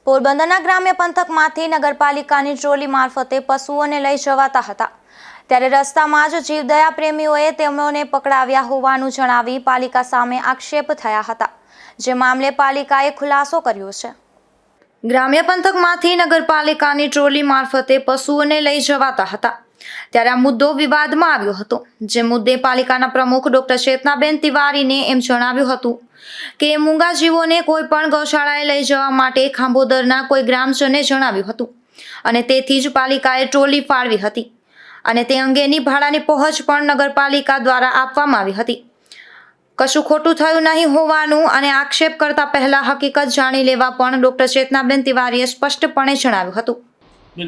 પોરબંદરના ગ્રામ્ય પંથકમાંથી નગરપાલિકાની ટ્રોલી મારફતે પશુઓને લઈ જવાતા હતા ત્યારે રસ્તામાં જ જીવદયા પ્રેમીઓએ તેમને પકડાવ્યા હોવાનું જણાવી પાલિકા સામે આક્ષેપ થયા હતા, જે મામલે પાલિકાએ ખુલાસો કર્યો છે। ગ્રામ્ય પંથકમાંથી નગરપાલિકાની ટ્રોલી મારફતે પશુઓને લઈ જવાતા હતા ત્યારે આ મુદ્દો વિવાદમાં આવ્યો હતો, જે મુદ્દે પાલિકાના પ્રમુખ ડોક્ટર ચેતનાબેન તિવારીને એમ જણાવ્યું હતું કે મૂંગા જીવોને કોઈ પણ ગૌશાળાએ લઈ જવા માટે ખાંભોદરના કોઈ ગ્રામજને જણાવ્યું હતું અને તેથી જ પાલિકાએ ટ્રોલી ફાળવી હતી અને તે અંગેની ભાડાની પહોંચ પણ નગરપાલિકા દ્વારા આપવામાં આવી હતી। કશું ખોટું થયું નહીં હોવાનું અને આક્ષેપ કરતા પહેલા હકીકત જાણી લેવા પણ ડોક્ટર ચેતનાબેન તિવારીએ સ્પષ્ટપણે જણાવ્યું હતું।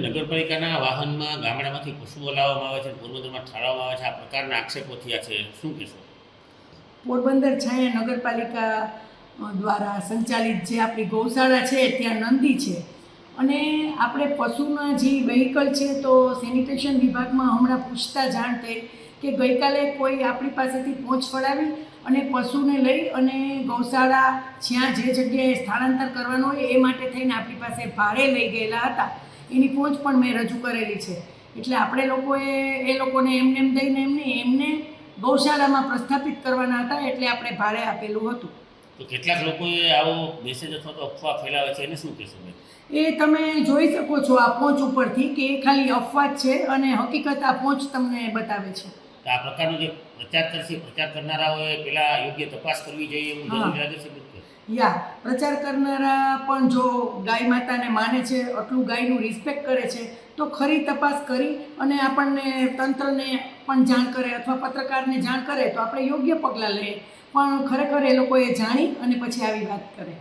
નગરપાલિકાના વાહનમાં ગામડામાંથી પશુઓ લાવવામાં આવે છે, પોરબંદરમાં ઠાલવવામાં આવે છે, આ પ્રકારના આક્ષેપો થયા છે, શું કહેશો? પોરબંદર છાયા નગરપાલિકા દ્વારા સંચાલિત જે આપણી ગૌશાળા છે ત્યાં નંદી છે અને આપણે પશુના જે વ્હીકલ છે તો સેનિટેશન વિભાગમાં હમણાં પૂછતા જાણ થઈ કે ગઈકાલે કોઈ આપણી પાસેથી પહોંચ પડાવી અને પશુને લઈ અને ગૌશાળા જ્યાં જે જગ્યાએ સ્થળાંતર કરવાનું હોય એ માટે થઈને આપણી પાસે ભાડે લઈ ગયેલા હતા, એની પહોંચ પણ મેં રજૂ કરેલી છે। એટલે આપણે લોકોએ એ લોકોને એમને દઈને એમને ગૌશાળામાં પ્રસ્થાપિત કરવાના હતા, એટલે આપણે ભાડે આપેલું હતું। તો કેટલાક લોકોએ આવો મેસેજ અથવા તો અફવા ફેલાવે છે, એને શું કહેશો? એ તમે જોઈ શકો છો આ પહોંચ ઉપરથી કે એ ખાલી અફવા જ છે અને હકીકત આ પહોંચ તમને બતાવે છે। તો આ પ્રકારનો જે પ્રચાર કરશે, પ્રચાર કરનારાઓએ પેલા યોગ્ય તપાસ કરવી જોઈએ એવું જરૂરી લાગે છે? પ્રચાર કરનારા પણ જો ગાય માતાને માને છે, આટલું ગાયનું રિસ્પેક્ટ કરે છે તો ખરી તપાસ કરી અને આપણને તંત્રને પણ જાણ કરે અથવા પત્રકારને જાણ કરે તો આપણે યોગ્ય પગલાં લઈએ, પણ ખરેખર એ લોકોએ જાણી અને પછી આવી વાત કરે।